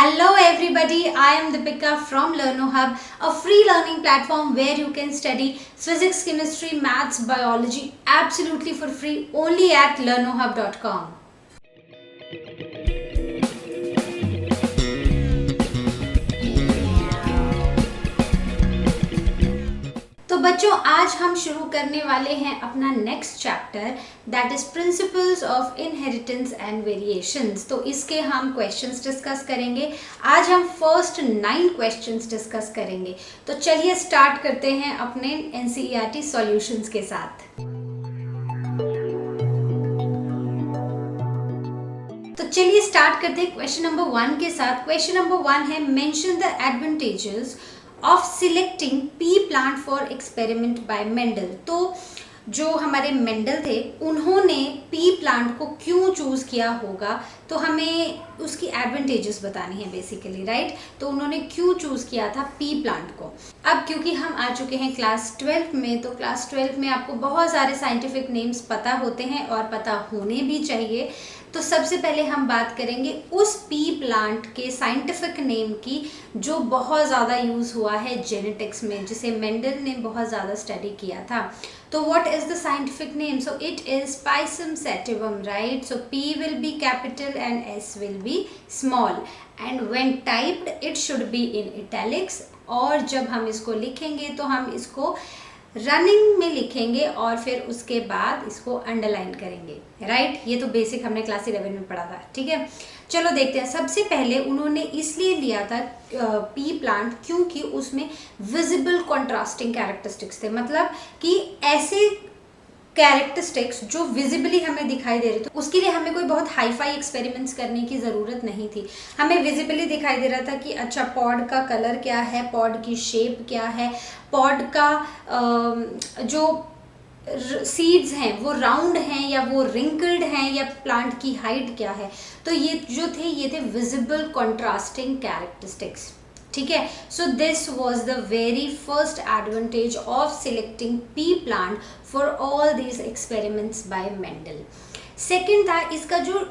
Hello everybody, I am Deepika from LearnoHub, a free learning platform where you can study physics, chemistry, maths, biology absolutely for free only at learnohub.com. तो बच्चों आज हम शुरू करने वाले हैं अपना next chapter that is principles of inheritance and variations. तो इसके हम क्वेश्चंस डिस्कस करेंगे। आज हम फर्स्ट 9 क्वेश्चंस डिस्कस करेंगे। तो चलिए स्टार्ट करते हैं अपने एनसीईआरटी सॉल्यूशंस के साथ। तो चलिए स्टार्ट करते हैं क्वेश्चन नंबर 1 के साथ। क्वेश्चन नंबर 1 है mention the advantages of selecting P plant for experiment bye Mendel. तो जो हमारे मेंडल थे उन्होंने पी प्लांट को क्यों चूज किया होगा, तो हमें उसकी एडवांटेजेस बतानी है बेसिकली, राइट। तो उन्होंने क्यों चूज किया था पी प्लांट को। अब क्योंकि हम आ चुके हैं क्लास 12 में, तो क्लास 12 में आपको बहुत सारे साइंटिफिक नेम्स पता होते हैं और पता होने भी चाहिए। तो सबसे पहले हम बात करेंगे उस पी प्लांट के साइंटिफिक नेम की जो बहुत ज़्यादा यूज़ हुआ है जेनेटिक्स में, जिसे मेंडल ने बहुत ज़्यादा स्टडी किया था। तो what is the scientific name? So it is Pisum sativum, right. So P will be capital and S will be small and when typed it should be in italics. और जब हम इसको लिखेंगे तो हम इसको रनिंग में लिखेंगे और फिर उसके बाद इसको अंडरलाइन करेंगे, राइट। ये तो बेसिक हमने क्लास 11 में पढ़ा था, ठीक है। चलो देखते हैं। सबसे पहले उन्होंने इसलिए लिया था पी प्लांट क्योंकि उसमें विजिबल कॉन्ट्रास्टिंग कैरेक्टरिस्टिक्स थे, मतलब कि ऐसे कैरेक्टरिस्टिक्स जो विजिबली हमें दिखाई दे रहे थे। उसके लिए हमें कोई बहुत हाई फाई एक्सपेरिमेंट्स करने की ज़रूरत नहीं थी। हमें विजिबली दिखाई दे रहा था कि अच्छा पॉड का कलर क्या है, पॉड की शेप क्या है, पॉड का जो सीड्स हैं वो राउंड हैं या वो रिंकल्ड हैं, या प्लांट की हाइट क्या है। तो ये जो थे ये थे विजिबल कॉन्ट्रास्टिंग कैरेक्टरिस्टिक्स, ठीक है। So this was the very first advantage of selecting P plant for all these experiments bye Mendel. Second था इसका जो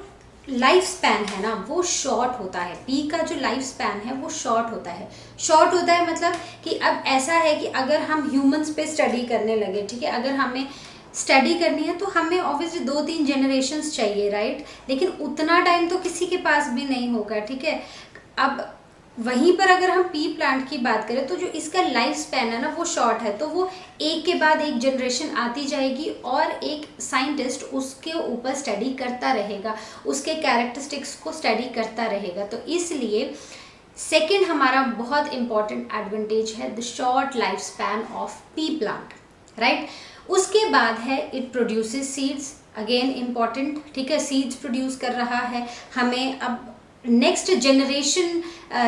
लाइफ स्पैन है ना वो शॉर्ट होता है। पी का जो लाइफ स्पैन है वो शॉर्ट होता है। शॉर्ट होता है मतलब कि अब ऐसा है कि अगर हम ह्यूमंस पे स्टडी करने लगे, ठीक है, अगर हमें स्टडी करनी है तो हमें ऑब्वियसली 2-3 जनरेशन्स चाहिए, राइट। लेकिन उतना टाइम तो किसी के पास भी नहीं होगा, ठीक है। अब वहीं पर अगर हम पी प्लांट की बात करें तो जो इसका लाइफ स्पैन है ना वो शॉर्ट है, तो वो एक के बाद एक जनरेशन आती जाएगी और एक साइंटिस्ट उसके ऊपर स्टडी करता रहेगा, उसके कैरेक्टरिस्टिक्स को स्टडी करता रहेगा। तो इसलिए सेकंड हमारा बहुत इंपॉर्टेंट एडवांटेज है the short life span of P plant, right. उसके बाद है it produces seeds, again important, ठीक है। सीड्स प्रोड्यूस कर रहा है, हमें अब नेक्स्ट जनरेशन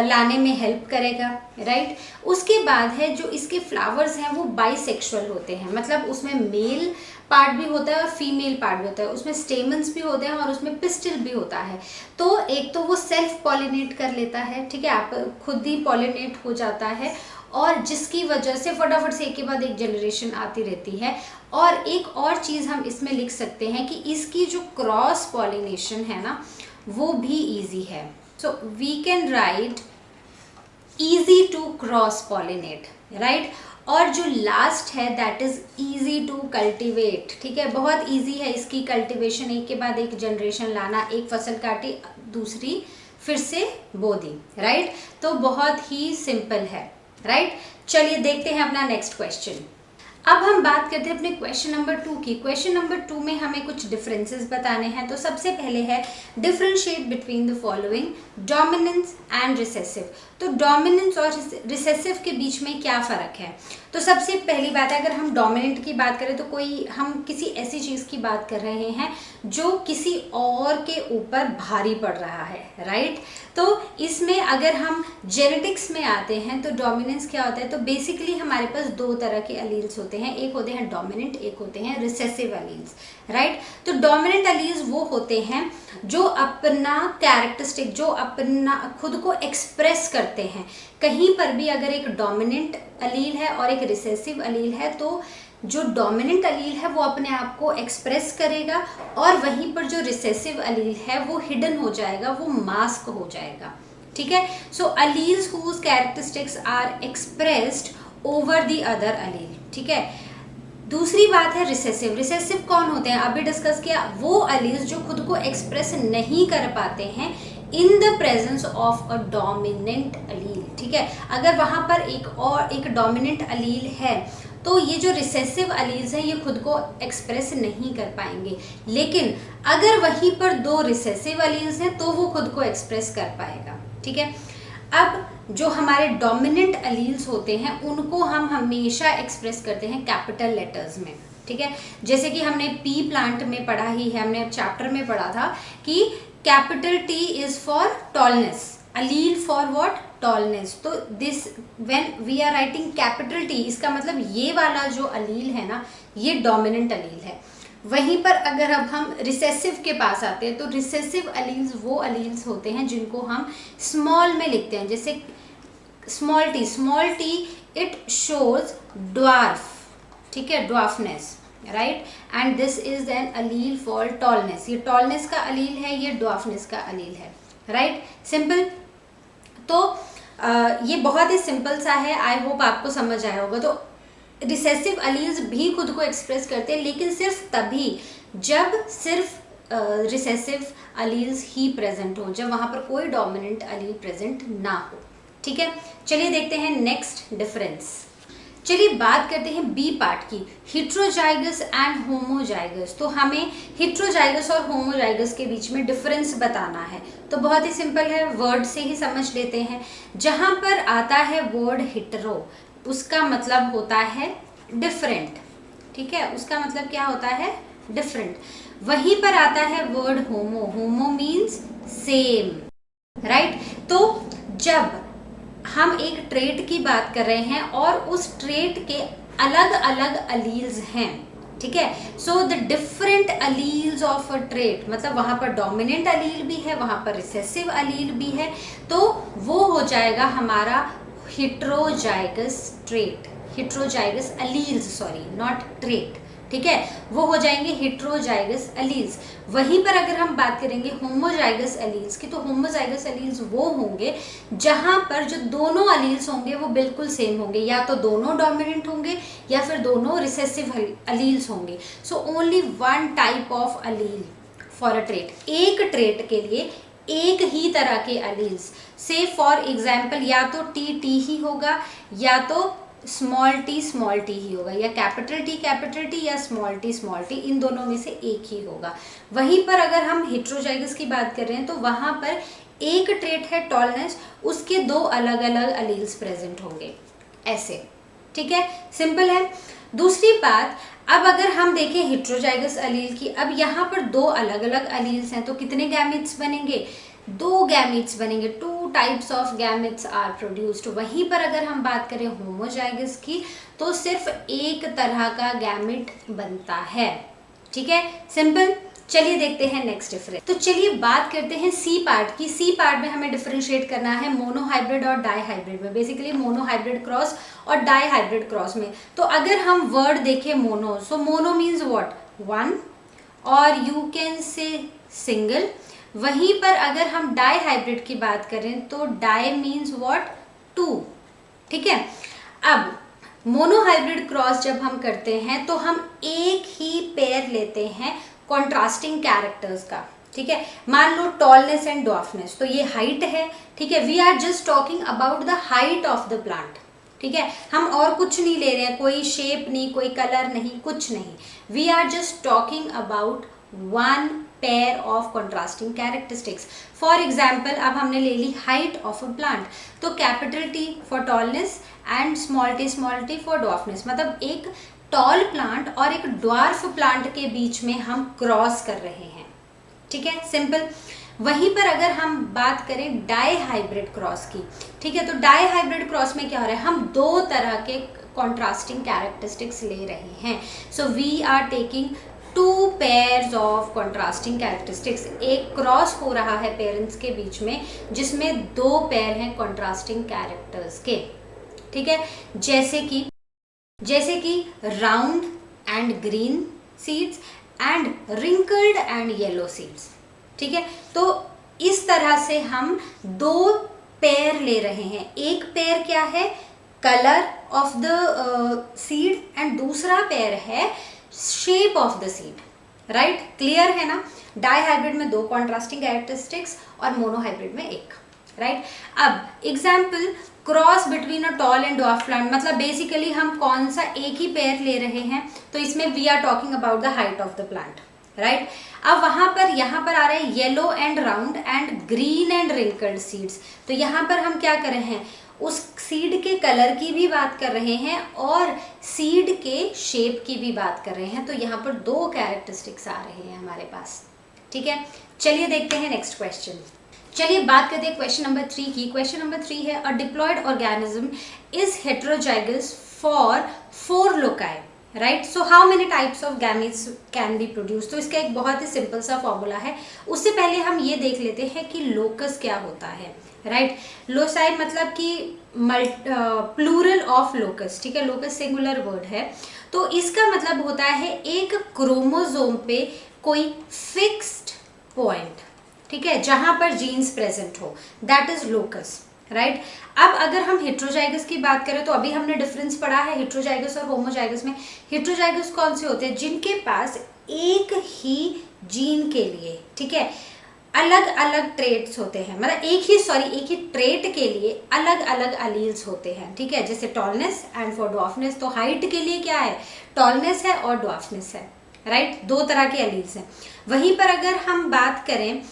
लाने में हेल्प करेगा, राइट। उसके बाद है जो इसके फ्लावर्स हैं वो बाइसेक्सुअल होते हैं, मतलब उसमें मेल पार्ट भी होता है और फीमेल पार्ट भी होता है, उसमें स्टेमन्स भी होते हैं और उसमें पिस्टिल भी होता है। तो एक तो वो सेल्फ पॉलिनेट कर लेता है, ठीक है, आप खुद ही पॉलिनेट हो जाता है, और जिसकी वजह से फटाफट से एक के बाद एक जनरेशन आती रहती है। और एक और चीज़ हम इसमें लिख सकते हैं कि इसकी जो क्रॉस पॉलिनेशन है ना वो भी इजी है। So we can write easy to cross pollinate, right. और जो लास्ट है that is easy to cultivate, ठीक है। बहुत इजी है इसकी कल्टीवेशन, एक के बाद एक जनरेशन लाना, एक फसल काटी दूसरी फिर से बो दी, राइट। तो बहुत ही सिंपल है, राइट। चलिए देखते हैं अपना नेक्स्ट क्वेश्चन। अब हम बात करते हैं अपने क्वेश्चन नंबर 2 की। क्वेश्चन नंबर 2 में हमें कुछ डिफरेंसेस बताने हैं। तो सबसे पहले है differentiate between the following dominance and recessive. तो डोमिनेंस और रिसेसिव के बीच में क्या फ़र्क है? तो सबसे पहली बात है, अगर हम डोमिनेंट की बात करें तो हम किसी ऐसी चीज़ की बात कर रहे हैं जो किसी और के ऊपर भारी पड़ रहा है, राइट। तो इसमें अगर हम जेनेटिक्स में आते हैं तो डोमिनेंस क्या होता है? तो बेसिकली हमारे पास 2 तरह के अलील्स होते हैं, एक होते हैं डोमिनेंट, एक होते हैं रिसेसिव अलील्स, राइट। तो डोमिनेंट अलील्स वो होते हैं जो अपना कैरेक्टरिस्टिक, जो अपना खुद को एक्सप्रेस करते हैं। कहीं पर भी अगर एक डोमिनेंट अलील है और एक रिसेसिव अलील है तो जो डोमिनेंट अलील है वो अपने आप को एक्सप्रेस करेगा, और वहीं पर जो रिसेसिव अलील है वो हिडन हो जाएगा, वो मास्क हो जाएगा, ठीक है। So alleles whose characteristics are expressed over the other allele, ठीक है। दूसरी बात है रिसेसिव। रिसेसिव कौन होते हैं, अभी डिस्कस किया, वो अलील्स जो खुद को एक्सप्रेस नहीं कर पाते हैं in the presence of a dominant अलील, ठीक है। अगर वहां पर एक डोमिनेंट अलील है तो ये जो रिसेसिव अलील्स हैं ये खुद को एक्सप्रेस नहीं कर पाएंगे, लेकिन अगर वहीं पर दो रिसेसिव अलील्स हैं तो वो खुद को एक्सप्रेस कर पाएगा, ठीक है। अब जो हमारे डोमिनेंट अलील्स होते हैं उनको हम हमेशा एक्सप्रेस करते हैं कैपिटल लेटर्स में, ठीक है। जैसे कि हमने पी प्लांट में पढ़ा ही है, हमने चैप्टर में पढ़ा था कि capital T is for tallness, allele for what, tallness. तो this when we are writing capital T, इसका मतलब ये वाला जो अलील है ना ये डोमिनेंट अलील है। वहीं पर अगर अब हम रिसेसिव के पास आते हैं तो रिसेसिव अलील्स वो अलील्स होते हैं जिनको हम स्मॉल में लिखते हैं, जैसे small T it shows dwarf, ठीक है, dwarfness, right. And this is then allele for tallness, ये टॉलनेस का अलील है, ये ड्वार्फनेस का अलील है, राइट। सिंपल। तो ये बहुत ही सिंपल सा है, आई होप आपको समझ आया होगा। तो रिसेसिव अलील्स भी खुद को एक्सप्रेस करते हैं, लेकिन सिर्फ तभी जब सिर्फ रिसेसिव अलील्स ही प्रेजेंट हो, जब वहाँ पर कोई डोमिनेंट अलील प्रेजेंट ना हो, ठीक है। चलिए देखते हैं नेक्स्ट डिफरेंस। चलिए बात करते हैं बी पार्ट की, हिट्रोजाइगस एंड होमोजाइगस। तो हमें हिट्रोजाइगस और होमोजाइगस के बीच में डिफरेंस बताना है, तो बहुत ही सिंपल है, वर्ड से ही समझ लेते हैं। जहाँ पर आता है वर्ड हिट्रो, उसका मतलब होता है डिफरेंट, ठीक है, उसका मतलब क्या होता है, डिफरेंट। वहीं पर आता है वर्ड होमो, होमो मीन्स सेम, राइट। तो जब हम एक ट्रेट की बात कर रहे हैं और उस ट्रेट के अलग अलग अलील्स हैं, ठीक है, so the different alleles of a trait, मतलब वहां पर डोमिनेंट अलील भी है, वहां पर रिसेसिव अलील भी है, तो वो हो जाएगा हमारा heterozygous trait, heterozygous alleles, sorry not trait, ठीक है, वो हो जाएंगे हिट्रोजाइगस अलील्स। वहीं पर अगर हम बात करेंगे होमोजाइगस अलील्स की, तो होमोजाइगस अलील्स वो होंगे जहां पर जो दोनों अलील्स होंगे वो बिल्कुल सेम होंगे, या तो दोनों डोमिनेंट होंगे या फिर दोनों रिसेसिव अलील्स होंगे। So only one type of allele for a trait, एक ट्रेट के लिए एक ही तरह के अलील्स, से फॉर एग्जाम्पल या तो टी ही होगा, या तो स्मॉल टी ही होगा, या कैपिटल टी या स्मॉल टी, इन दोनों में से एक ही होगा। वहीं पर अगर हम हिट्रोजाइगस की बात कर रहे हैं तो वहां पर एक ट्रेट है टॉलनेस, उसके दो अलग अलग अलील्स प्रेजेंट होंगे, ऐसे, ठीक है, सिंपल है। दूसरी बात, अब अगर हम देखें हिट्रोजाइगस अलील की, अब यहाँ पर दो अलग अलग अलील्स हैं तो कितने गैमेट्स बनेंगे, दो गैमेट्स बनेंगे, two types of gametes are produced. वहीं पर अगर हम बात करें होमोजाइगस की तो सिर्फ एक तरह का गैमेट बनता है, ठीक है, सिंपल। चलिए देखते हैं नेक्स्ट डिफरेंस। तो चलिए बात करते हैं सी पार्ट की। सी पार्ट में हमें डिफरेंशिएट करना है मोनोहाइब्रिड और डाईहाइब्रिड में, बेसिकली मोनोहाइब्रिड क्रॉस और डाईहाइब्रिड क्रॉस में। तो अगर हम वर्ड देखें mono, so mono means what, one, और यू कैन से सिंगल। वहीं पर अगर हम डाईहाइब्रिड की बात करें तो डाई मीन्स व्हाट, टू, ठीक है। अब मोनोहाइब्रिड क्रॉस जब हम करते हैं तो हम एक ही पेयर लेते हैं कॉन्ट्रास्टिंग कैरेक्टर्स का, ठीक है। मान लो टॉलनेस एंड ड्वार्फनेस, तो ये हाइट है, ठीक है, we are just talking about the height of the plant, ठीक है, हम और कुछ नहीं ले रहे हैं, कोई शेप नहीं, कोई कलर नहीं, कुछ नहीं, we are just talking about one pair of contrasting characteristics. For example अब हमने ले ली हाइट ऑफ अ प्लांट, तो capital T for tallness and small t for dwarfness, मतलब एक टॉल प्लांट और एक ड्वार्फ प्लांट के बीच में हम क्रॉस कर रहे हैं, ठीक है, सिंपल। वहीं पर अगर हम बात करें डाईहाइब्रिड क्रॉस की, ठीक है, तो डाईहाइब्रिड क्रॉस में क्या हो रहा है, हम दो तरह के कॉन्ट्रास्टिंग कैरेक्टरिस्टिक्स ले रहे हैं। So we are taking two pairs of contrasting characteristics, एक क्रॉस हो रहा है पेरेंट्स के बीच में जिसमें दो पेयर हैं कॉन्ट्रास्टिंग कैरेक्टर्स के, ठीक है, जैसे कि round and green seeds and wrinkled and yellow seeds, ठीक है। तो इस तरह से हम दो पेयर ले रहे हैं। एक पेयर क्या है, colour of the seed, and दूसरा पेयर है shape of the seed, right. Clear है ना। डाइहाइब्रिड में 2 कॉन्ट्रास्टिंग कैरेक्टरिस्टिक्स और मोनोहाइब्रिड में 1, राइट। अब example, cross between a tall and dwarf plant, मतलब बेसिकली हम कौन सा एक ही पेयर ले रहे हैं, तो इसमें we are talking about the height of the plant, right. अब वहां पर यहाँ पर आ रहा है yellow and round and green and wrinkled seeds. तो यहाँ पर हम क्या कर रहे हैं, उस सीड के कलर की भी बात कर रहे हैं और सीड के शेप की भी बात कर रहे हैं। तो यहाँ पर 2 कैरेक्टरिस्टिक्स आ रहे हैं हमारे पास, ठीक है। चलिए देखते हैं नेक्स्ट क्वेश्चन। चलिए बात करते हैं क्वेश्चन नंबर 3 की। क्वेश्चन नंबर 3 है, a diploid organism is heterozygous for 4 loci, right. So how many types of gametes can be produce. तो इसका एक बहुत ही सिंपल सा फॉर्मूला है। उससे पहले हम ये देख लेते हैं कि लोकस क्या होता है, राइट। लोसाई मतलब कि प्लूरल ऑफ लोकस, ठीक है। लोकस सिंगुलर वर्ड है, तो इसका मतलब होता है एक क्रोमोसोम पे कोई फिक्स्ड पॉइंट, ठीक है, जहां पर जीन्स प्रेजेंट हो, दैट इज लोकस, राइट। अब अगर हम हेट्रोजाइगस की बात करें तो अभी हमने डिफरेंस पढ़ा है हेट्रोजाइगस और होमोजाइगस में। हेट्रोजाइगस कौन से होते हैं, जिनके पास एक ही जीन के लिए, ठीक है, अलग अलग ट्रेट्स होते हैं, मतलब एक ही ट्रेट के लिए अलग अलग अलील्स होते हैं, ठीक है। जैसे टॉलनेस एंड फॉर ड्वार्फनेस, तो हाइट के लिए क्या है, टॉलनेस है और ड्वार्फनेस है, राइट। 2 तरह के अलील्स हैं। वहीं पर अगर हम बात करें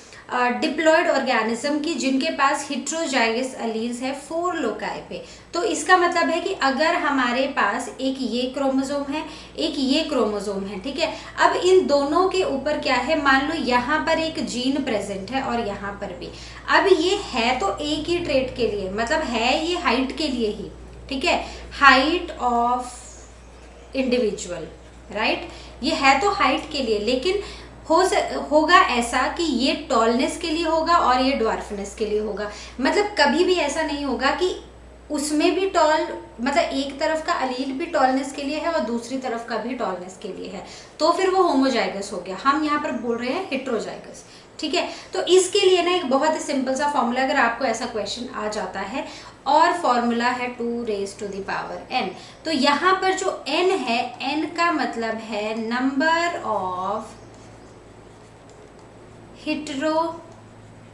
डिप्लॉयड ऑर्गेनिज्म की, जिनके पास हेट्रोजाइगस अलील्स है 4 लोकाई पे, तो इसका मतलब है कि अगर हमारे पास एक ये क्रोमोसोम है, एक ये क्रोमोसोम है, ठीक है। अब इन दोनों के ऊपर क्या है, मान लो यहाँ पर एक जीन प्रेजेंट है और यहाँ पर भी। अब ये है तो एक ही ट्रेट के लिए, मतलब है ये हाइट के लिए ही, ठीक है, हाइट ऑफ इंडिविजुअल, राइट। ये है तो हाइट के लिए, लेकिन होगा ऐसा कि ये टॉलनेस के लिए होगा और ये ड्वार्फनेस के लिए होगा। मतलब कभी भी ऐसा नहीं होगा कि उसमें भी मतलब एक तरफ का अलील भी टॉलनेस के लिए है और दूसरी तरफ का भी टॉलनेस के लिए है, तो फिर वो होमोजाइगस हो गया। हम यहाँ पर बोल रहे हैं हेट्रोजाइगस, ठीक है। तो इसके लिए ना एक बहुत ही सिंपल सा फॉर्मूला, अगर आपको ऐसा क्वेश्चन आ जाता है, और फॉर्मूला है 2 raised to the power n। तो यहाँ पर जो n है, n का मतलब है नंबर ऑफ हेटेरोजाइगस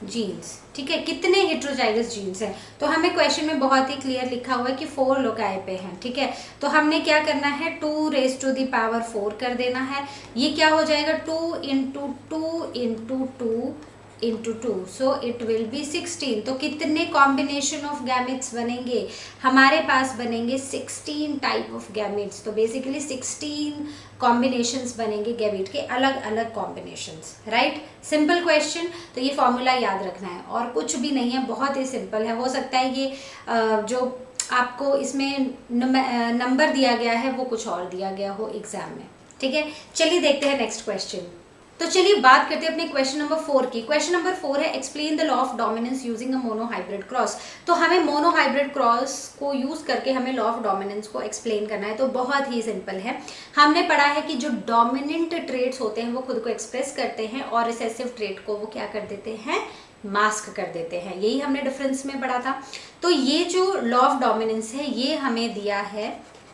जीन्स, ठीक है, कितने हेटेरोजाइगस जीन्स हैं। तो हमें क्वेश्चन में बहुत ही क्लियर लिखा हुआ है कि 4 लोकाई पे हैं, ठीक है। तो हमने क्या करना है, 2 raised to the power 4 कर देना है। ये क्या हो जाएगा, 2 into 2 into 2 into 2, so it will be 16। तो कितने कॉम्बिनेशन ऑफ गैमेट्स बनेंगे, हमारे पास बनेंगे 16 टाइप ऑफ गैमेट्स। तो बेसिकली 16 कॉम्बिनेशंस बनेंगे गैमेट के, अलग अलग कॉम्बिनेशंस, राइट। सिंपल क्वेश्चन, तो ये फॉर्मूला याद रखना है और कुछ भी नहीं है, बहुत ही सिंपल है। हो सकता है ये जो आपको इसमें नंबर दिया गया है वो कुछ और दिया गया हो एग्जाम में, ठीक है। चलिए देखते हैं नेक्स्ट क्वेश्चन। तो चलिए बात करते हैं अपने क्वेश्चन नंबर 4 की। क्वेश्चन नंबर 4 है, explain the law of dominance using a monohybrid cross. तो हमें मोनोहाइब्रिड क्रॉस को यूज करके हमें लॉ ऑफ डोमिनेंस को एक्सप्लेन करना है। तो बहुत ही सिंपल है, हमने पढ़ा है कि जो डोमिनेंट ट्रेट्स होते हैं वो खुद को एक्सप्रेस करते हैं और रिसेसिव ट्रेट को वो क्या कर देते हैं, मास्क कर देते हैं। यही हमने डिफरेंस में पढ़ा था। तो ये जो लॉ ऑफ डोमिनेंस है ये हमें दिया है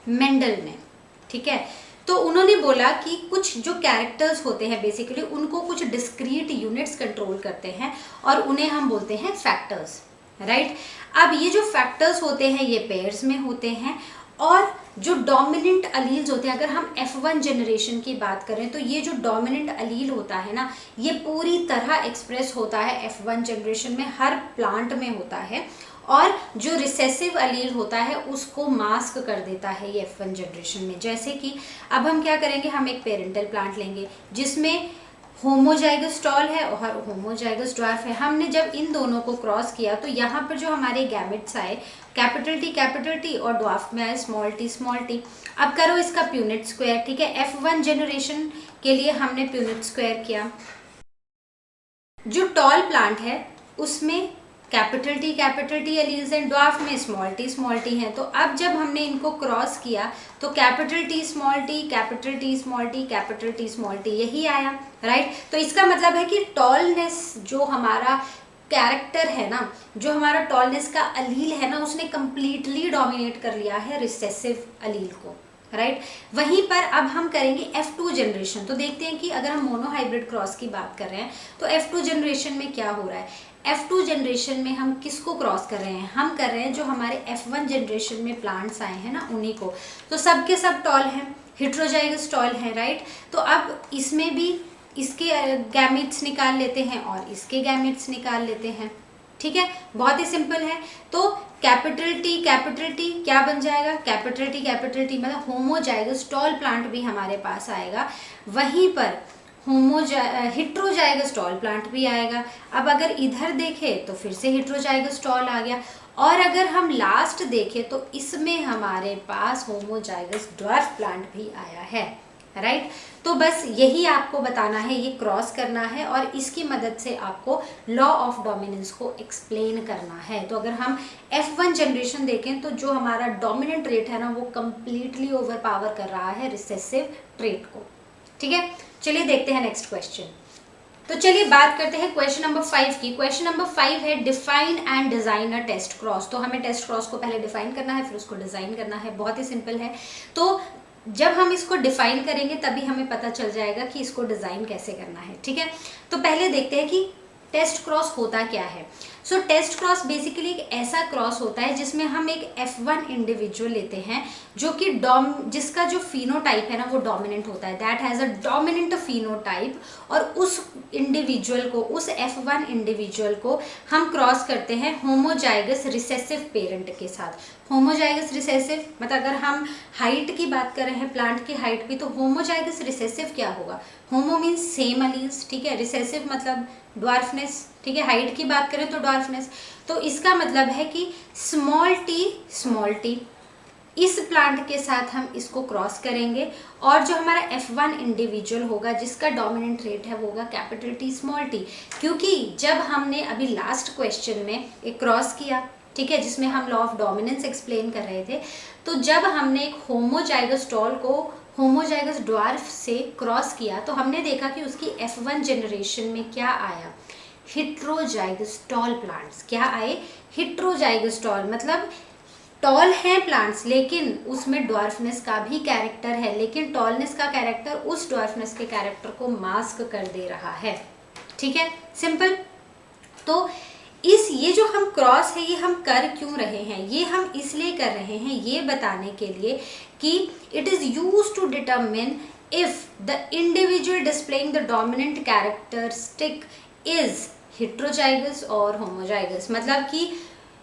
मेंडल ने, ठीक है। तो उन्होंने बोला कि कुछ जो कैरेक्टर्स होते हैं बेसिकली उनको कुछ डिस्क्रीट यूनिट्स कंट्रोल करते हैं और उन्हें हम बोलते हैं फैक्टर्स, राइट। अब ये जो फैक्टर्स होते हैं ये पेयर्स में होते हैं, और जो डोमिनेंट अलील्स होते हैं, अगर हम F1 जनरेशन की बात करें तो ये जो डोमिनेंट अलील होता है ना, ये पूरी तरह एक्सप्रेस होता है F1 जनरेशन में, हर प्लांट में होता है। और जो रिसेसिव अलील होता है उसको मास्क कर देता है ये F1 जनरेशन में। जैसे कि अब हम क्या करेंगे, हम एक पेरेंटल प्लांट लेंगे जिसमें होमोजाइगस टॉल है और होमोजाइगस ड्वार्फ है। हमने जब इन दोनों को क्रॉस किया तो यहाँ पर जो हमारे गैमेट्स आए कैपिटल टी और ड्वार्फ में आए स्मॉल टी। अब करो इसका प्यूनिट स्क्वायर, ठीक है। F1 जनरेशन के लिए हमने प्यूनिट स्क्वायर किया। जो टॉल प्लांट है उसमें कैपिटल टी एलील्स हैं, ड्वार्फ में स्मॉल टी हैं। तो अब जब हमने इनको क्रॉस किया तो capital T small T, capital T small T, capital T small T, यही आया, राइट। तो इसका मतलब है कि टॉलनेस जो हमारा कैरेक्टर है ना, जो हमारा टॉलनेस का अलील है ना, उसने कंप्लीटली डोमिनेट कर लिया है रिसेसिव अलील को, राइट। वहीं पर अब हम करेंगे F2 जनरेशन। तो देखते हैं कि अगर हम मोनोहाइब्रिड क्रॉस की बात कर रहे हैं तो F2 जनरेशन में क्या हो रहा है। F2 जनरेशन में हम किसको क्रॉस कर रहे हैं, हम कर रहे हैं जो हमारे F1 जनरेशन में प्लांट्स आए हैं ना, उन्हीं को। तो सब के सब टॉल हैं, हेट्रोजाइगस टॉल है, राइट। तो अब इसमें भी इसके गैमेट्स निकाल लेते हैं और इसके गैमेट्स निकाल लेते हैं, ठीक है, बहुत ही सिंपल है। तो कैपिटल टी क्या बन जाएगा, कैपिटल टी मतलब होमोजाइगस टॉल प्लांट भी हमारे पास आएगा। वहीं पर हेट्रोजाइगस टॉल प्लांट भी आएगा। अब अगर इधर देखें तो फिर से हेट्रोजाइगस टॉल आ गया, और अगर हम लास्ट देखें तो इसमें हमारे पास होमोजाइगस ड्वार्फ प्लांट भी आया है, राइट। तो बस यही आपको बताना है, ये क्रॉस करना है और इसकी मदद से आपको लॉ ऑफ डोमिनेंस को एक्सप्लेन करना है। तो अगर हम F1 जनरेशन देखें तो जो हमारा डोमिनेंट ट्रेट है ना, वो कंप्लीटली ओवरपावर कर रहा है रिसेसिव ट्रेट को, ठीक है। चलिए देखते हैं नेक्स्ट क्वेश्चन। तो चलिए बात करते हैं क्वेश्चन नंबर 5 की। क्वेश्चन नंबर 5 है define and design a test cross. तो हमें टेस्ट क्रॉस को पहले डिफाइन करना है, फिर उसको डिजाइन करना है, बहुत ही सिंपल है। तो जब हम इसको डिफाइन करेंगे तभी हमें पता चल जाएगा कि इसको डिजाइन कैसे करना है, ठीक है। तो पहले देखते हैं कि टेस्ट क्रॉस होता क्या है। सो टेस्ट क्रॉस बेसिकली एक ऐसा क्रॉस होता है जिसमें हम एक F1 इंडिविजुअल लेते हैं जो कि जिसका जो फिनोटाइप है ना वो डोमिनेंट होता है, that has a dominant phenotype, और उस इंडिविजुअल को, उस F1 इंडिविजुअल को हम क्रॉस करते हैं होमोजाइगस रिसेसिव पेरेंट के साथ। होमोजाइगस रिसेसिव मतलब अगर हम हाइट की बात कर रहे हैं, प्लांट की हाइट भी, तो होमोजाइगस रिसेसिव क्या होगा, होमो मीन्स सेम अलील्स, ठीक है, रिसेसिव मतलब ड्वार्फनेस, ठीक है, हाइट की बात करें तो ड्वार्फनेस। तो इसका मतलब है कि स्मॉल टी इस प्लांट के साथ हम इसको क्रॉस करेंगे, और जो हमारा F1 इंडिविजुअल होगा जिसका डोमिनेंट रेट है वो होगा कैपिटल टी स्मॉल टी। क्योंकि जब हमने अभी लास्ट क्वेश्चन में एक क्रॉस किया, ठीक है, जिसमें हम लॉ ऑफ डोमिनेंस एक्सप्लेन कर रहे थे, तो जब हमने एक होमोजाइगस टॉल को होमोजाइगस ड्वार्फ से क्रॉस किया तो हमने देखा कि उसकी F1 जनरेशन में क्या आया, हेट्रोजाइगस टॉल प्लांट्स। क्या आए, हेट्रोजाइगस टॉल मतलब टॉल हैं प्लांट्स लेकिन उसमें ड्वार्फनेस का भी कैरेक्टर है, लेकिन टॉलनेस का कैरेक्टर उस ड्वार्फनेस के कैरेक्टर को मास्क कर दे रहा है, ठीक है, सिंपल। तो ये जो हम क्रॉस है ये हम कर क्यों रहे हैं, ये हम इसलिए कर रहे हैं ये बताने के लिए कि it is used to determine if the individual displaying the dominant characteristic is heterozygous और होमोजाइगस। मतलब कि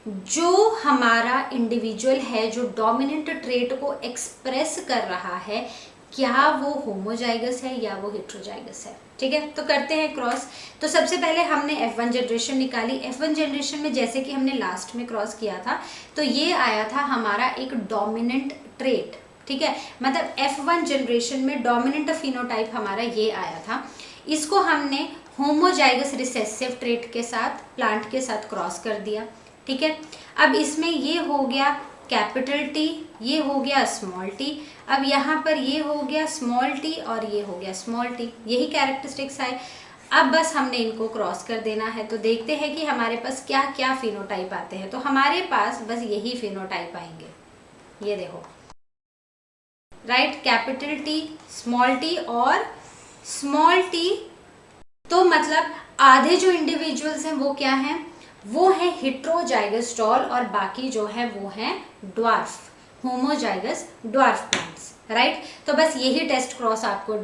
जो हमारा इंडिविजुअल है जो डोमिनेंट ट्रेट को एक्सप्रेस कर रहा है, क्या वो होमोजाइगस है या वो हेट्रोजाइगस है, ठीक है। तो करते हैं क्रॉस। तो सबसे पहले हमने F1 जनरेशन निकाली। F1 जनरेशन में जैसे कि हमने लास्ट में क्रॉस किया था तो ये आया था हमारा एक डोमिनेंट ट्रेट, ठीक है, मतलब F1 जनरेशन में डोमिनेंट फिनोटाइप हमारा ये आया था। इसको हमने होमोजाइगस रिसेसिव ट्रेट के साथ, प्लांट के साथ क्रॉस कर दिया, ठीक है। अब इसमें ये हो गया कैपिटल टी, ये हो गया स्मॉल टी, अब यहाँ पर ये हो गया स्मॉल टी और ये हो गया स्मॉल टी, यही कैरेक्टरिस्टिक्स आए। अब बस हमने इनको क्रॉस कर देना है। तो देखते हैं कि हमारे पास क्या क्या फिनोटाइप आते हैं। तो हमारे पास बस यही फिनोटाइप आएंगे, ये देखो, राइट, कैपिटल टी और स्मॉल टी। तो मतलब आधे जो इंडिविजुअल्स हैं वो क्या हैं, वो है हेट्रोजाइगस टॉल और बाकी जो है वो है dwarf, homozygous dwarf plants, right. तो बस यही टेस्ट क्रॉस आपको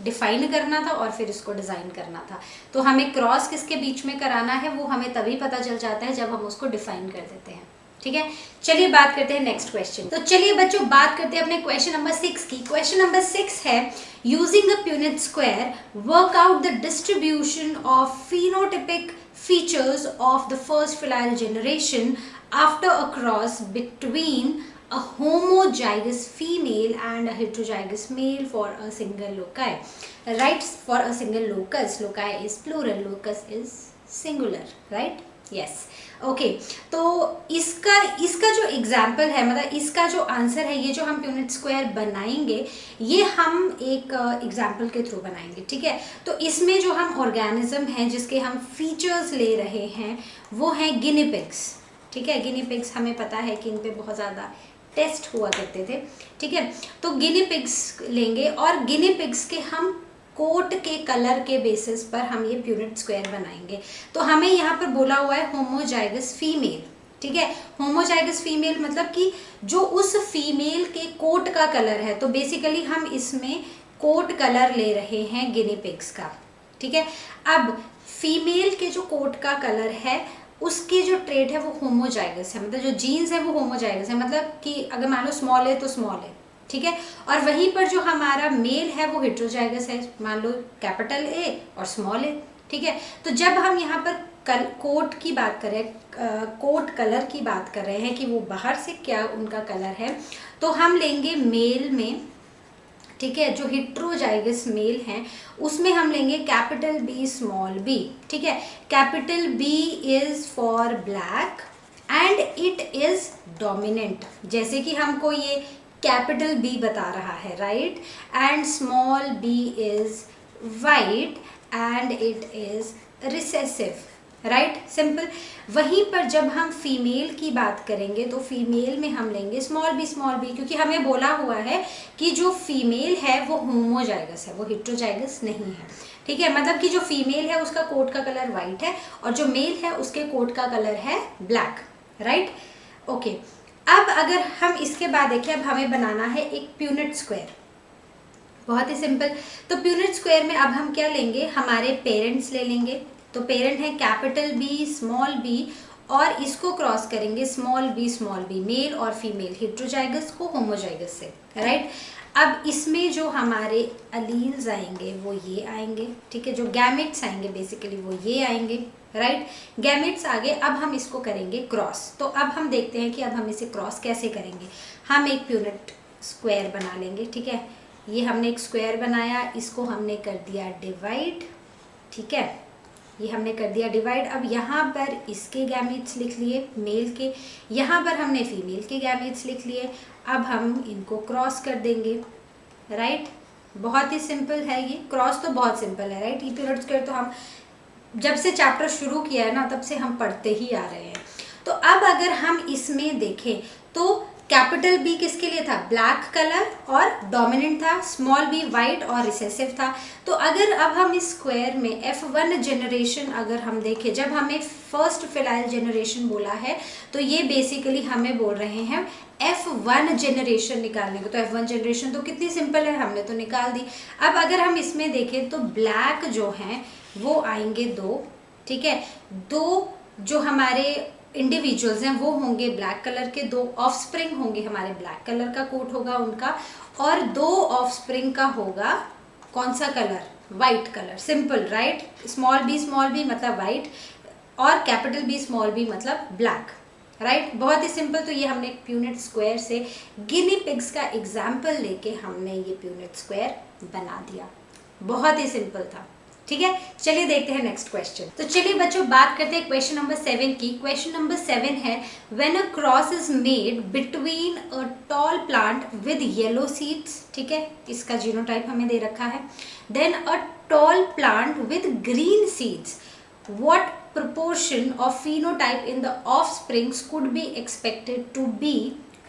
डिफाइन करना था और फिर इसको डिजाइन करना था। तो हमें क्रॉस किसके बीच में कराना है वो हमें तभी पता चल जाता है जब हम उसको डिफाइन कर देते हैं, ठीक है। चलिए बात करते हैं नेक्स्ट क्वेश्चन। तो चलिए बच्चों बात करते हैं अपने क्वेश्चन नंबर 6 की। क्वेश्चन नंबर 6 है using a Punnett square work out the distribution of phenotypic features of the first phylyl generation after a cross between a homozygous female and a heterozygous male for a single loci, right, for a single locus. Loci is plural, locus is singular, right. Yes, okay. तो इसका इसका जो example है, मतलब इसका जो answer है, ये जो हम प्यूनिट स्क्वायर बनाएंगे, ये हम एक एग्जाम्पल के थ्रू बनाएंगे, ठीक है। तो इसमें जो हम ऑर्गेनिज्म हैं जिसके हम फीचर्स ले रहे हैं वो हैं गिनी पिग्स, ठीक है। गिनी पिग्स हमें पता है कि इन पे बहुत ज़्यादा टेस्ट हुआ करते थे, ठीक है। तो गिनी पिग्स लेंगे और गिनी पिग्स के हम कोट के कलर के बेसिस पर हम ये प्यूनिट स्क्वायर बनाएंगे। तो हमें यहाँ पर बोला हुआ है होमोजाइगस फीमेल, ठीक है। होमोजाइगस फीमेल मतलब कि जो उस फीमेल के कोट का कलर है, तो बेसिकली हम इसमें कोट कलर ले रहे हैं गिनी पिग्स का, ठीक है। अब फीमेल के जो कोट का कलर है उसके जो ट्रेट है वो होमोजाइगस है, मतलब जो जीन्स है वो होमोजाइगस है, मतलब कि अगर मान लो स्मॉल है तो स्मॉल है, ठीक है। और वहीं पर जो हमारा मेल है वो हेट्रोजाइगस है, मान लो कैपिटल ए और स्मॉल ए, ठीक है। तो जब हम यहाँ पर कोट की बात करें, कोट कलर की बात कर रहे हैं कि वो बाहर से क्या उनका कलर है, तो हम लेंगे मेल में, ठीक है, जो हेट्रोजाइगस मेल हैं उसमें हम लेंगे कैपिटल बी स्मॉल बी, ठीक है। Capital B is for black and it is dominant, जैसे कि हमको ये कैपिटल बी बता रहा है, right. And small b is white and it is recessive, right, simple. वहीं पर जब हम फीमेल की बात करेंगे तो फीमेल में हम लेंगे स्मॉल बी, क्योंकि हमें बोला हुआ है कि जो फीमेल है वो होमोजाइगस है, वो हेट्रोजाइगस नहीं है, ठीक है। मतलब कि जो फीमेल है उसका कोट का कलर वाइट है और जो मेल है उसके कोट का कलर है ब्लैक, राइट, ओके। अब अगर हम इसके बाद देखें, अब हमें बनाना है एक प्यूनिट स्क्वायर, बहुत ही सिंपल। तो प्यूनिट स्क्वायर में अब हम क्या लेंगे, हमारे पेरेंट्स ले लेंगे। तो पेरेंट है कैपिटल बी स्मॉल बी और इसको क्रॉस करेंगे स्मॉल बी मेल और फीमेल, हेट्रोजाइगस को होमोजाइगस से, राइट। अब इसमें जो हमारे अलील्स आएंगे वो ये आएंगे, ठीक है। जो गैमेट्स आएंगे बेसिकली वो ये आएंगे, राइट। गैमेट्स आगे, अब हम इसको करेंगे क्रॉस। तो अब हम देखते हैं कि अब हम इसे क्रॉस कैसे करेंगे। हम एक प्यूनिट स्क्वायर बना लेंगे, ठीक है। ये हमने एक स्क्वायर बनाया, इसको हमने कर दिया डिवाइड, ठीक है, ये हमने कर दिया डिवाइड। अब यहाँ पर इसके गैमेट्स लिख लिए मेल के, यहाँ पर हमने फीमेल के गैमेट्स लिख लिए। अब हम इनको क्रॉस कर देंगे, राइट। बहुत ही सिंपल है ये, क्रॉस तो बहुत सिंपल है, राइट। ये प्यूनिट स्क्वायर तो हम जब से चैप्टर शुरू किया है ना तब से हम पढ़ते ही आ रहे हैं। तो अब अगर हम इसमें देखें तो कैपिटल बी किसके लिए था, ब्लैक कलर और डोमिनेंट था, स्मॉल बी वाइट और रिसेसिव था। तो अगर अब हम इस स्क्वायर में F1 जनरेशन अगर हम देखें, जब हमें फर्स्ट फिलाइल जनरेशन बोला है तो ये बेसिकली हमें बोल रहे हैं F1 जनरेशन निकालने को। तो F1 जनरेशन तो कितनी सिंपल है, हमने तो निकाल दी। अब अगर हम इसमें देखें तो ब्लैक जो हैं वो आएंगे 2, ठीक है। 2 जो हमारे इंडिविजुअल्स हैं वो होंगे ब्लैक कलर के, 2 ऑफस्प्रिंग होंगे हमारे, ब्लैक कलर का कोट होगा उनका, और 2 ऑफस्प्रिंग का होगा कौन सा colour, white colour, simple, right. Small b मतलब वाइट और कैपिटल बी स्मॉल बी मतलब ब्लैक, राइट, बहुत ही सिंपल। तो ये हमने एक प्यूनिट स्क्वायर से गिनी पिग्स का एग्जाम्पल लेके हमने ये प्यूनिट स्क्वायर बना दिया, बहुत ही सिंपल था, ठीक है। चलिए देखते हैं नेक्स्ट क्वेश्चन। तो चलिए बच्चों बात करते हैं क्वेश्चन नंबर 7 की। क्वेश्चन नंबर 7 है when a cross is made between a tall plant with yellow seeds, ठीक है, इसका जीनोटाइप हमें दे रखा है, then a tall plant with green seeds, what proportion of phenotype in the offsprings could be expected to be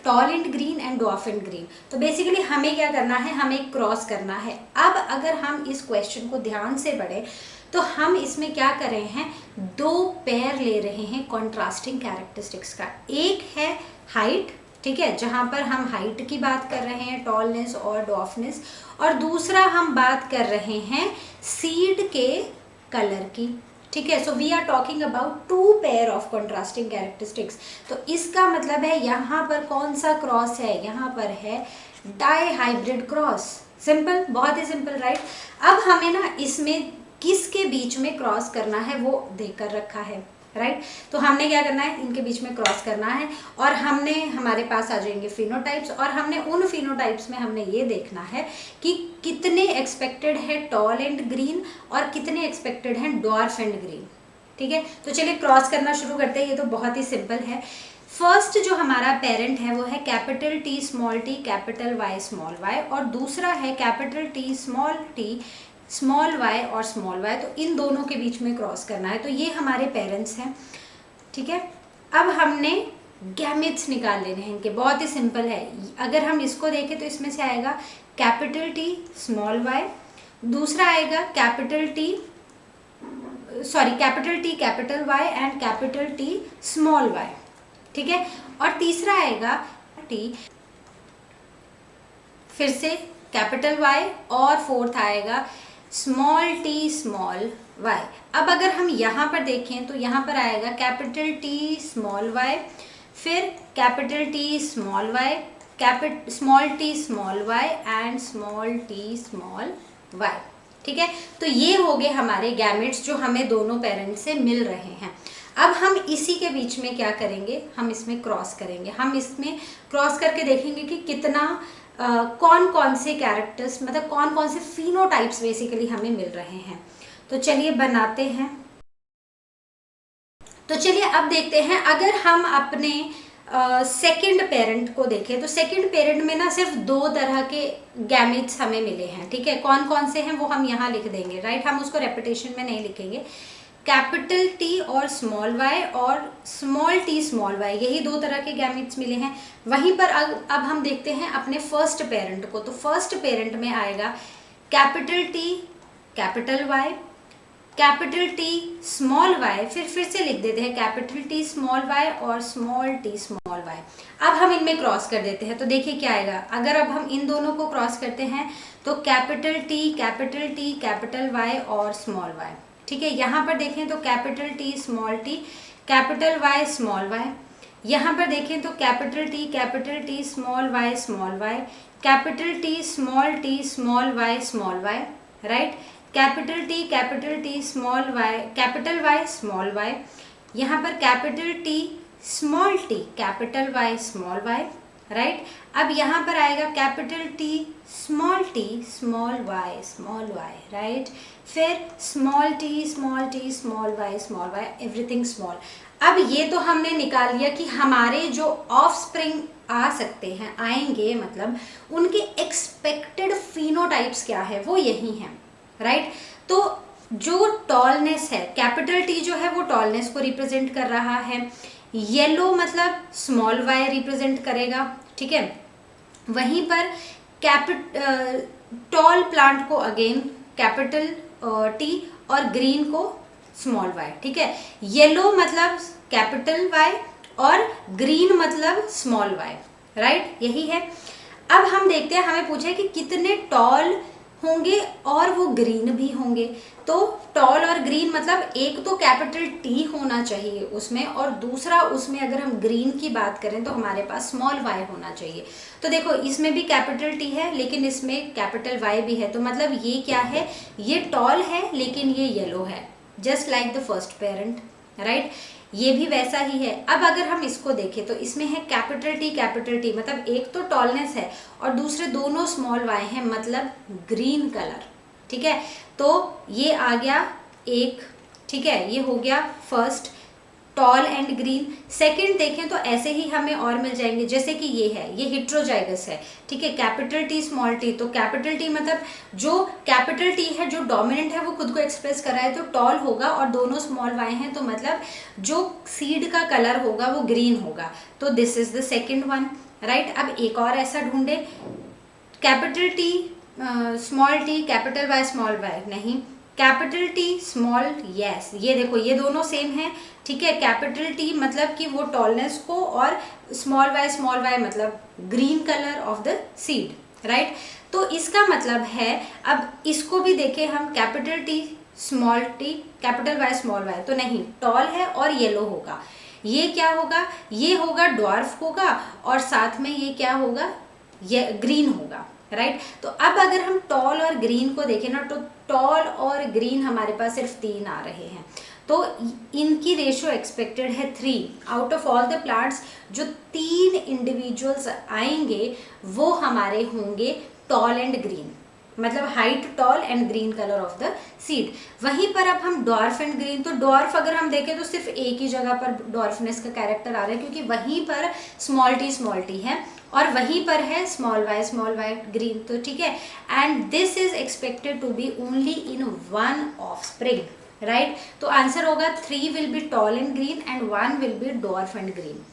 toll and green and डॉफ and green. तो basically हमें क्या करना है, हमें क्रॉस करना है। अब अगर हम इस क्वेश्चन को ध्यान से पढ़ें तो हम इसमें क्या कर रहे हैं, 2 पेयर ले रहे हैं कॉन्ट्रास्टिंग कैरेक्टरिस्टिक्स का। एक है हाइट, ठीक है, जहाँ पर हम हाइट की बात कर रहे हैं, टॉलनेस और डॉफनेस, और दूसरा हम बात कर रहे हैं सीड के कलर की, ठीक है। So we are talking about 2 pair of contrasting characteristics. तो इसका मतलब है यहाँ पर कौन सा क्रॉस है, यहाँ पर है डाई हाइब्रिड क्रॉस, सिंपल, बहुत ही सिंपल, राइट। अब हमें ना इसमें किसके बीच में क्रॉस करना है वो देकर रखा है, राइट। तो हमने क्या करना है, इनके बीच में क्रॉस करना है और हमने, हमारे पास आ जाएंगे फिनोटाइप्स, और हमने उन फिनोटाइप्स में हमने ये देखना है कि कितने एक्सपेक्टेड है टॉल एंड ग्रीन और कितने एक्सपेक्टेड हैं डॉर्फ एंड ग्रीन, ठीक है, तो चलिए क्रॉस करना शुरू करते हैं। ये तो बहुत ही सिंपल है। फर्स्ट जो हमारा पेरेंट है वो है capital T capital Y small Y, और दूसरा है कैपिटल टी स्मॉल वाई और स्मॉल वाई। तो इन दोनों के बीच में क्रॉस करना है। तो ये हमारे पेरेंट्स हैं, ठीक है। अब हमने गैमेट्स निकाल लेने हैं इनके, बहुत ही सिंपल है। अगर हम इसको देखें तो इसमें से आएगा कैपिटल टी स्मॉल वाई, दूसरा आएगा capital T capital Y and capital T small Y, ठीक है। और तीसरा आएगा टी फिर से कैपिटल वाई, और फोर्थ आएगा स्मॉल टी स्मॉल वाई। अब अगर हम यहाँ पर देखें तो यहाँ पर आएगा कैपिटल टी स्मॉल वाई, फिर capital T small Y, small T small y and small T small Y, ठीक है। तो ये हो गए हमारे गैमेट्स जो हमें दोनों पेरेंट्स से मिल रहे हैं। अब हम इसी के बीच में क्या करेंगे, हम इसमें क्रॉस करेंगे। हम इसमें क्रॉस करके देखेंगे कि कितना कौन कौन से कैरेक्टर्स, मतलब कौन कौन से फिनोटाइप्स बेसिकली हमें मिल रहे हैं। तो चलिए बनाते हैं। तो चलिए अब देखते हैं, अगर हम अपने सेकंड पेरेंट को देखें तो सेकंड पेरेंट में ना सिर्फ 2 तरह के गैमेट्स हमें मिले हैं, ठीक है। कौन कौन से हैं वो हम यहाँ लिख देंगे, राइट। हम उसको रेपिटेशन में नहीं लिखेंगे। कैपिटल टी और स्मॉल वाई और स्मॉल टी स्मॉल वाई, यही 2 तरह के गैमेट्स मिले हैं। वहीं पर अब हम देखते हैं अपने फर्स्ट पेरेंट को। तो फर्स्ट पेरेंट में आएगा capital T capital Y, capital T small Y, फिर से लिख देते हैं कैपिटल टी स्मॉल वाई और स्मॉल टी स्मॉल वाई। अब हम इनमें क्रॉस कर देते हैं। तो देखिए क्या आएगा, अगर अब हम इन दोनों को क्रॉस करते हैं तो कैपिटल टी कैपिटल वाई और स्मॉल वाई, ठीक है। यहाँ पर देखें तो capital T capital Y small Y. यहाँ पर देखें तो capital T small Y capital T small Y small Y, right. Capital T small Y capital Y small Y. यहाँ पर capital T capital Y small Y, right. अब यहाँ पर आएगा capital T small Y, right. फिर small T small Y, everything small. अब ये तो हमने निकाल लिया कि हमारे जो ऑफस्प्रिंग आ सकते हैं, आएंगे, मतलब उनके एक्सपेक्टेड फिनोटाइप्स क्या है वो यही हैं, राइट। तो जो टॉलनेस है, कैपिटल टी जो है वो टॉलनेस को रिप्रेजेंट कर रहा है, येलो मतलब स्मॉल वाई रिप्रेजेंट करेगा, ठीक है। वहीं पर टॉल प्लांट को अगेन कैपिटल टी और ग्रीन को स्मॉल वाई, ठीक है। येलो मतलब कैपिटल वाई और ग्रीन मतलब स्मॉल वाई, राइट, यही है। अब हम देखते हैं, हमें पूछा है कि कितने टॉल होंगे और वो ग्रीन भी होंगे। तो टॉल और ग्रीन मतलब एक तो कैपिटल टी होना चाहिए उसमें, और दूसरा उसमें अगर हम ग्रीन की बात करें तो हमारे पास स्मॉल वाई होना चाहिए। तो देखो इसमें भी कैपिटल टी है लेकिन इसमें कैपिटल वाई भी है, तो मतलब ये क्या है, ये टॉल है लेकिन ये येलो है, just like the first parent, right. ये भी वैसा ही है। अब अगर हम इसको देखें तो इसमें है कैपिटल टी मतलब एक तो टॉलनेस है और दूसरे दोनों स्मॉल वाई हैं, मतलब ग्रीन कलर, ठीक है। तो ये आ गया एक, ठीक है, ये हो गया first toll and green. Second देखें तो ऐसे ही हमें और मिल जाएंगे, जैसे कि ये है, ये हिट्रोजाइगस है, ठीक है। कैपिटल टी स्मॉल टी, तो कैपिटल टी मतलब जो कैपिटल टी है जो डोमिनेंट है वो खुद को एक्सप्रेस कर रहा है तो टॉल होगा, और दोनों स्मॉल वाई हैं तो मतलब जो सीड का कलर होगा वो ग्रीन होगा। तो this is the second one, right. अब एक और ऐसा ढूंढे, capital T small T capital Y small Y, नहीं, कैपिटल टी स्मॉल, यस, ये देखो ये दोनों सेम है, ठीक है। कैपिटल टी मतलब कि वो टॉलनेस को, और स्मॉल वाई मतलब green colour of the seed, right. तो इसका मतलब है, अब इसको भी देखें हम, capital T capital Y small Y, तो नहीं, टॉल है और येलो होगा। ये क्या होगा, ये होगा ड्वार्फ होगा, और साथ में ये क्या होगा, ये ग्रीन होगा, राइट। तो अब अगर हम टॉल और ग्रीन को देखें ना, तो टॉल और ग्रीन हमारे पास सिर्फ 3 आ रहे हैं, तो इनकी रेशियो एक्सपेक्टेड है 3 out of all the plants. जो 3 इंडिविजुअल्स आएंगे वो हमारे होंगे टॉल एंड ग्रीन, मतलब height, toll and green colour of the seed. वहीं पर अब हम डॉर्फ एंड ग्रीन, तो डॉर्फ अगर हम देखें तो सिर्फ एक ही जगह पर डॉर्फनेस का कैरेक्टर आ रहा है, क्योंकि वहीं पर स्मॉल टी है और वहीं पर है स्मॉल वाई ग्रीन, तो ठीक है। And this is expected to be only in one offspring, right. तो आंसर होगा 3 will be tall and green and 1 will be dwarf and green.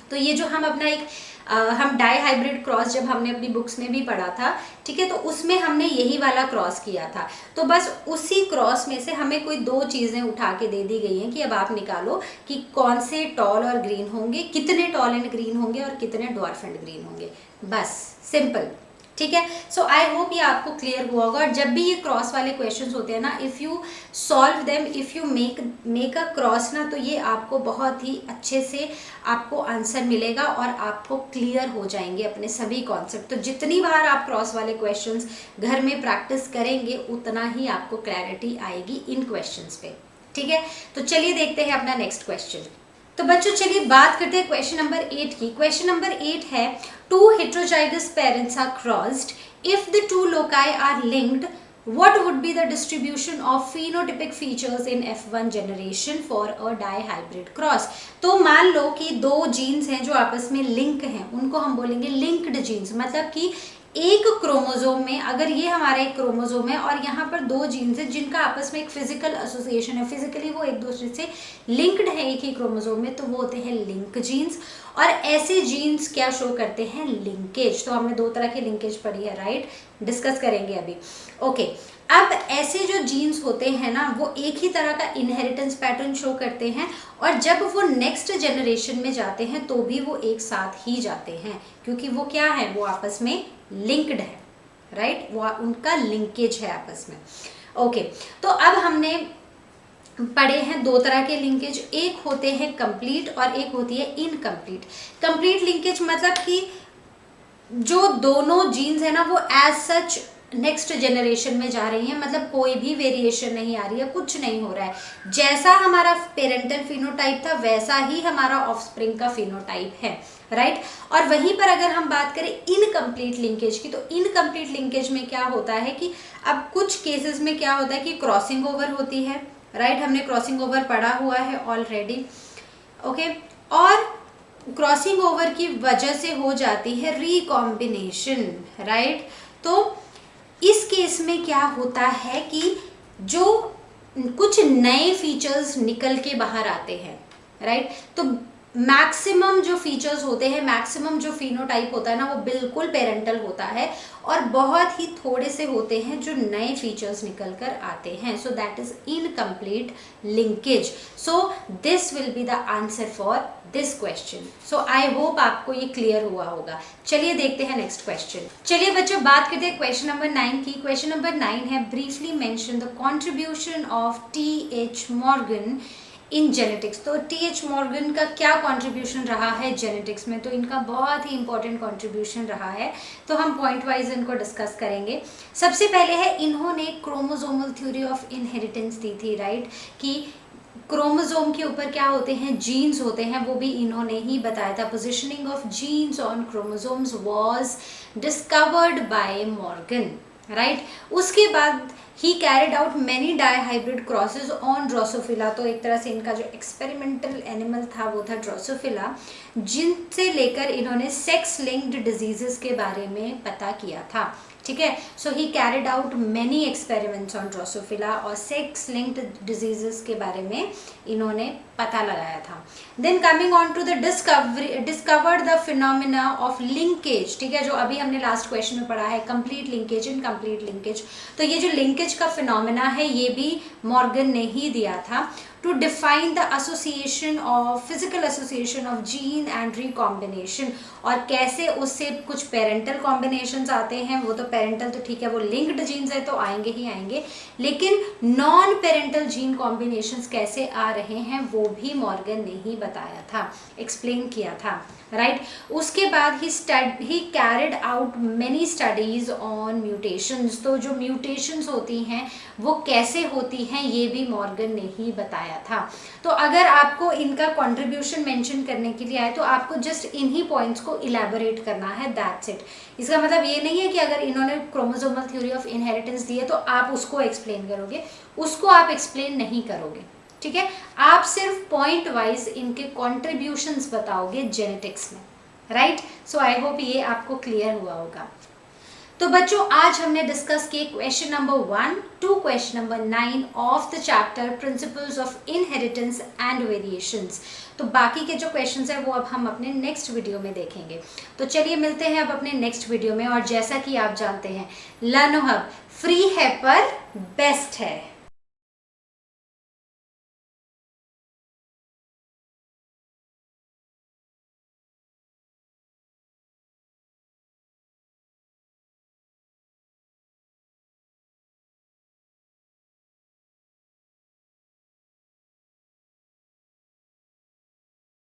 तो ये जो हम अपना एक हम डाई हाइब्रिड क्रॉस जब हमने अपनी बुक्स में भी पढ़ा था, ठीक है, तो उसमें हमने यही वाला क्रॉस किया था। तो बस उसी क्रॉस में से हमें कोई 2 चीज़ें उठा के दे दी गई हैं कि अब आप निकालो कि कौन से टॉल और ग्रीन होंगे, कितने टॉल एंड ग्रीन होंगे और कितने डॉर्फ एंड ग्रीन होंगे, बस सिंपल, ठीक है। सो आई होप ये आपको क्लियर हुआ होगा। और जब भी ये क्रॉस वाले क्वेश्चंस होते हैं ना, if you solve them, if you make a cross ना, तो ये आपको बहुत ही अच्छे से आपको आंसर मिलेगा और आपको क्लियर हो जाएंगे अपने सभी कॉन्सेप्ट। तो जितनी बार आप क्रॉस वाले क्वेश्चंस घर में प्रैक्टिस करेंगे उतना ही आपको क्लैरिटी आएगी इन क्वेश्चंस पे, ठीक है। तो चलिए देखते हैं अपना नेक्स्ट क्वेश्चन। तो बच्चों चलिए बात करते हैं क्वेश्चन नंबर 8 की। क्वेश्चन नंबर 8 है, 2 heterozygous parents are crossed. If the 2 loci are linked, what would be the distribution of phenotypic features in F1 generation for a dihybrid cross? तो मान लो कि 2 जीन्स हैं जो आपस में लिंक हैं, उनको हम बोलेंगे लिंक्ड जीन्स। मतलब कि एक क्रोमोजोम में, अगर ये हमारा एक क्रोमोजोम है और यहाँ पर 2 जीन्स हैं जिनका आपस में एक फिजिकल एसोसिएशन है, फिजिकली वो एक दूसरे से लिंक्ड है एक ही क्रोमोजोम में, तो वो होते हैं लिंक जीन्स। और ऐसे जीन्स क्या शो करते हैं? लिंकेज। तो हमने 2 तरह की लिंकेज पढ़ी है, राइट, डिस्कस करेंगे अभी। ओके, अब ऐसे जो जीन्स होते हैं ना, वो एक ही तरह का इनहेरिटेंस पैटर्न शो करते हैं और जब वो नेक्स्ट जनरेशन में जाते हैं तो भी वो एक साथ ही जाते हैं, क्योंकि वो क्या है, वो आपस में लिंक्ड है, राइट, वो उनका लिंकेज है आपस में। ओके, तो अब हमने पढ़े हैं 2 तरह के लिंकेज, एक होते हैं कंप्लीट और एक होती है इनकम्प्लीट। कंप्लीट लिंकेज मतलब कि जो दोनों जीन्स है ना, वो एज सच नेक्स्ट जनरेशन में जा रही हैं, मतलब कोई भी वेरिएशन नहीं आ रही है, कुछ नहीं हो रहा है। जैसा हमारा पेरेंटल फिनोटाइप था वैसा ही हमारा ऑफस्प्रिंग का फिनोटाइप है, राइट। और वहीं पर अगर हम बात करें इनकम्प्लीट लिंकेज की, तो इनकम्प्लीट लिंकेज में क्या होता है कि अब कुछ केसेस में क्या होता है कि क्रॉसिंग ओवर होती है, राइट, हमने क्रॉसिंग ओवर पढ़ा हुआ है ऑलरेडी। ओके, और क्रॉसिंग ओवर की वजह से हो जाती है रिकॉम्बिनेशन, राइट। तो इस केस में क्या होता है कि जो कुछ नए फीचर्स निकल के बाहर आते हैं, राइट। तो मैक्सिमम जो फीचर्स होते हैं, मैक्सिमम जो फिनोटाइप होता है ना, वो बिल्कुल पेरेंटल होता है और बहुत ही थोड़े से होते हैं जो नए फीचर्स निकल कर आते हैं। So that is incomplete linkage. So this will be the answer for this question. So I hope आपको ये क्लियर हुआ होगा। चलिए देखते हैं नेक्स्ट क्वेश्चन। चलिए बच्चों बात करते हैं क्वेश्चन नंबर 9 की। क्वेश्चन नंबर 9 है, briefly mention the contribution of TH. Morgan in genetics. तो टी.एच. मॉर्गन का क्या कंट्रीब्यूशन रहा है जेनेटिक्स में? तो इनका बहुत ही इंपॉर्टेंट कंट्रीब्यूशन रहा है, तो हम पॉइंट वाइज इनको डिस्कस करेंगे। सबसे पहले है, इन्होंने क्रोमोसोमल थ्योरी ऑफ इनहेरिटेंस दी थी, राइट, कि क्रोमोसोम के ऊपर क्या होते हैं, जीन्स होते हैं, वो भी इन्होंने ही बताया था। Positioning of genes on chromosomes was discovered by Morgan, right. उसके बाद ही carried out many dihybrid crosses on Drosophila. तो एक तरह से इनका जो एक्सपेरिमेंटल एनिमल था वो था ड्रोसोफिला, जिनसे लेकर इन्होंने सेक्स लिंक्ड डिजीजेस के बारे में पता किया था, ठीक है। So he carried out many experiments on drosophila और सेक्स लिंक्ड डिजीजेस के बारे में इन्होंने पता लगाया था। Then coming on to the discovered the phenomena of linkage, ठीक है, जो अभी हमने लास्ट क्वेश्चन में पढ़ा है, कंप्लीट लिंकेज, इनकम्प्लीट लिंकेज। तो ये जो लिंकेज का फिनोमिना है ये भी मॉर्गन ने ही दिया था। To define the association of physical association of gene and recombination, और कैसे उससे कुछ पेरेंटल कॉम्बिनेशंस आते हैं, वो तो पेरेंटल तो ठीक है, वो लिंक्ड जीन्स है तो आएंगे ही आएंगे, लेकिन नॉन पेरेंटल जीन कॉम्बिनेशंस कैसे आ रहे हैं वो भी मॉर्गन ने ही बताया था, एक्सप्लेन किया था, राइट। उसके बाद ही carried out many studies on mutations. तो जो म्यूटेशंस होती हैं वो कैसे होती हैं ये भी मॉर्गन ने ही बताया आया था। तो अगर आपको इनका कंट्रीब्यूशन मेंशन करने के लिए आए तो आपको जस्ट इन्हीं पॉइंट्स को इलेबोरेट करना है, दैट्स इट। इसका मतलब ये नहीं है कि अगर इन्होंने क्रोमोसोमल थ्योरी ऑफ इनहेरिटेंस दी है तो आप उसको एक्सप्लेन करोगे, उसको आप एक्सप्लेन नहीं करोगे, ठीक है। आप सिर्फ पॉइंट वाइज इनके कॉन्ट्रीब्यूशंस बताओगे जेनेटिक्स में, राइट। सो आई होप ये आपको क्लियर हुआ होगा। तो बच्चों आज हमने डिस्कस किए question number 1 to question number 9 of the chapter principles of inheritance and variations. तो बाकी के जो क्वेश्चंस है वो अब हम अपने नेक्स्ट वीडियो में देखेंगे। तो चलिए मिलते हैं अब अपने नेक्स्ट वीडियो में। और जैसा कि आप जानते हैं लर्नो हब फ्री है पर बेस्ट है।